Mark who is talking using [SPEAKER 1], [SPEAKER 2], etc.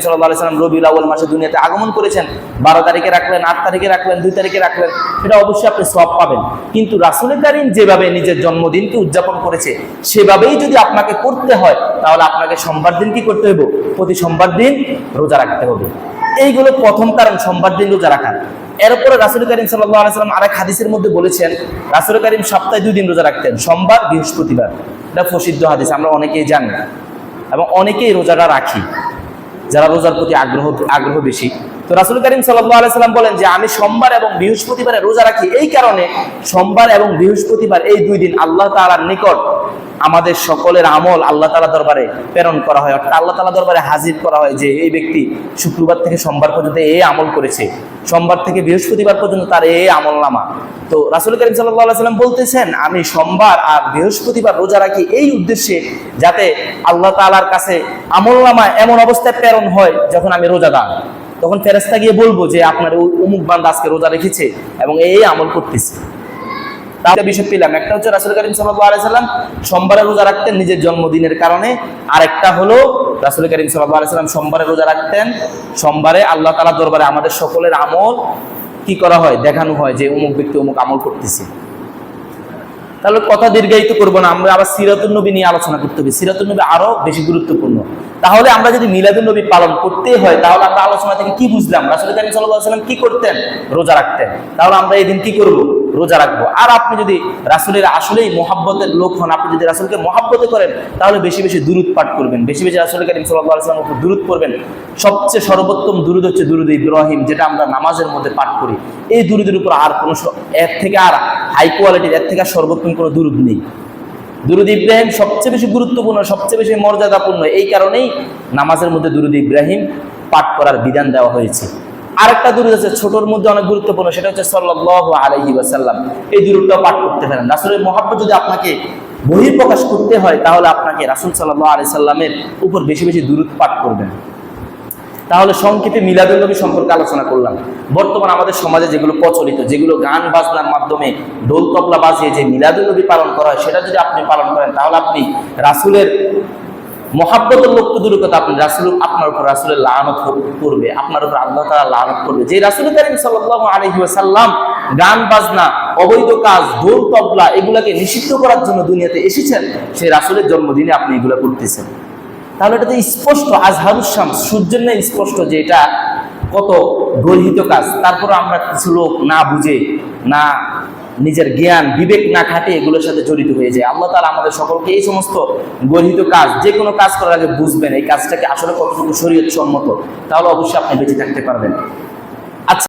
[SPEAKER 1] সাল্লাল্লাহু আলাইহি ওয়াসাল্লাম রবিউল আউয়াল মাসে দুনিয়াতে আগমন করেছেন, 12 তারিখে রাখলেন, 8 তারিখে রাখলেন, 2 তারিখে রাখলেন, এটা অবশ্যই আপনি সওয়াব পাবেন। কিন্তু রাসূল কারীম যেভাবে নিজের জন্মদিনকে উদযাপন করেছে সেভাবেই যদি আপনাকে করতে হয় তাহলে আপনাকে সোমবার দিন কি করতে হবে? প্রতি সোমবার দিন রোজা রাখতে হবে। এইগুলো প্রথম কারণ, সোমবার দিন রোজা রাখা। এরপরে রাসূল কারীম সাল্লাল্লাহু আলাইহি ওয়াসাল্লাম আরেক হাদিসের মধ্যে বলেছেন, রাসূল কারীম সপ্তাহে 2 দিন রোজা রাখতেন, সোমবার, বৃহস্পতিবার। এটা প্রসিদ্ধ হাদিস, আমরা অনেকেই জানি এবং অনেকেই রোজাটা রাখি যারা রোজার প্রতি আগ্রহ বেশি। তো রাসূল কারীম সাল্লাল্লাহু আলাইহি ওয়াসাল্লাম বলেন যে আমি সোমবার এবং বৃহস্পতিবারে রোজা রাখি এই কারণে, সোমবার এবং বৃহস্পতিবার এই 2 দিন আল্লাহ তাআলার নিকট আমাদের সকলের আমল আল্লাহ তাআলা দরবারে প্রেরণ করা হয়, অর্থাৎ আল্লাহ তাআলা দরবারে হাজির করা হয় যে এই ব্যক্তি শুক্রবার থেকে সোমবার পর্যন্ত এই আমল করেছে, সোমবার থেকে বৃহস্পতিবার পর্যন্ত তার এই আমলনামা। তো রাসূল কারীম সাল্লাল্লাহু আলাইহি ওয়াসাল্লাম বলতেছেন আমি সোমবার আর বৃহস্পতিবার রোজা রাখি এই উদ্দেশ্যে যাতে আল্লাহ তাআলার কাছে আমলনামা এমন অবস্থায় প্রেরণ হয় যখন আমি রোজাদার, তখন ফেরেশতা গিয়ে বলবো যে আপনার অমুক বান্দা আজকে রোজা রেখেছে এবং এই আমল করতেছে। তাহলে বিষয় পেলাম, একটা হচ্ছে রাসূল কারীম সাল্লাল্লাহু আলাইহি ওয়াসাল্লাম সোমবারে রোজা রাখতেন নিজের জন্মদিনের কারণে, আরেকটা হলো রাসূল কারীম সাল্লাল্লাহু আলাইহি ওয়াসাল্লাম সোমবারে রোজা রাখতেন, সোমবারে আল্লাহ তাআলার দরবারে আমাদের সকলের আমল কি করা হয়? দেখানো হয় যে অমুক ব্যক্তি অমুক আমল করতেছে। তাহলে কথা দীর্ঘায়িত করবো না, আমরা আবার সিরাতুন নবী নিয়ে আলোচনা করতে হবে। সিরাতুন নবী আরো বেশি গুরুত্বপূর্ণ। তাহলে আমরা যদি মিলাদুন নবী পালন করতে হয় তাহলে আমরা আলোচনা থেকে কি বুঝলাম? রাসূল কারীম সাল্লাল্লাহু আলাইহি ওয়াসাল্লাম কি করতেন? রোজা রাখতেন। তাহলে আমরা এই দিন কি করব? রোজা রাখবো। আর আপনি যদি রাসূলের আসলেই মহব্বতের লোক হন, আপনি যদি রাসূলকে মহব্বত করেন তাহলে বেশি বেশি দুরূদ পাঠ করবেন, বেশি বেশি রাসূল কারীম সাল্লাল্লাহু আলাইহি ওয়াসাল্লামের উপর দুরূদ পড়বেন। সবচেয়ে সর্বোত্তম দুরূদ হচ্ছে দুরূদ ইব্রাহিম, যেটা আমরা নামাজের মধ্যে পাঠ করি। এই দুরূদের উপর আর কোনো এর থেকে আর হাই কোয়ালিটির, এর থেকে আর সর্বোত্তম কোনো দুরূদ নেই। দুরূদ ইব্রাহিম সবচেয়ে বেশি গুরুত্বপূর্ণ, সবচেয়ে বেশি মর্যাদাপূর্ণ। এই কারণেই নামাজের মধ্যে দুরূদ ইব্রাহিম পাঠ করার বিধান দেওয়া হয়েছে। আরেকটা দুরূদ আছে ছোটর মধ্যে অনেক গুরুত্বপূর্ণ, সেটা হচ্ছে সাল্লাল্লাহু আলাইহি ওয়াসাল্লাম। এই দুরূদটাও পাঠ করতে পারেন। রাসূলের মহব্বত যদি আপনাকে বহিঃপ্রকাশ করতে হয় তাহলে আপনাকে রাসূল সাল্লাল্লাহু আলাইহি সাল্লামের উপর বেশি বেশি দুরূদ পাঠ করবেন। তাহলে সংক্ষেপে মিলাদুন নবী সম্পর্কে আলোচনা করলাম। বর্তমান আমাদের সমাজে যেগুলো প্রচলিত, যেগুলো গান বাজনার মাধ্যমে ঢোল তবলা বাজিয়ে যে মিলাদুন নবী পালন করা হয়, সেটা যদি আপনি পালন করেন তাহলে আপনি রাসূলের মহব্বতের লোক তো দূরের কথা, আপনি রাসূল, আপনার উপর রাসূলের লানত করবে, আপনার উপর আল্লাহ তাআলা লানত করবে। যে রাসূল কারীম সাল্লাল্লাহু আলাইহি ওয়াসাল্লাম গান বাজনা, অবৈধ কাজ, ঢোল তবলা এগুলাকে নিষিদ্ধ করার জন্য দুনিয়াতে এসেছেন, সেই রাসূলের জন্মদিনে আপনি এগুলা করতেছেন। তাহলে এটা তো স্পষ্ট, আজহারুস শামস, সূর্যের ন্যায় স্পষ্ট যে এটা কত গর্হিত কাজ। তারপর আমরা কিছু লোক না বুঝে, না নিজের জ্ঞান বিবেক না খাটে এগুলোর সাথে জড়িত হয়ে যায়। আল্লাহ তাআলা আমাদের সকলকে এই সমস্ত গর্হিত কাজ, যে কোনো কাজ করার আগে বুঝবেন এই কাজটাকে আসলে কতটুকু শরীয়ত সম্মত, তাহলে অবশ্যই আপনি বেঁচে থাকতে পারবেন।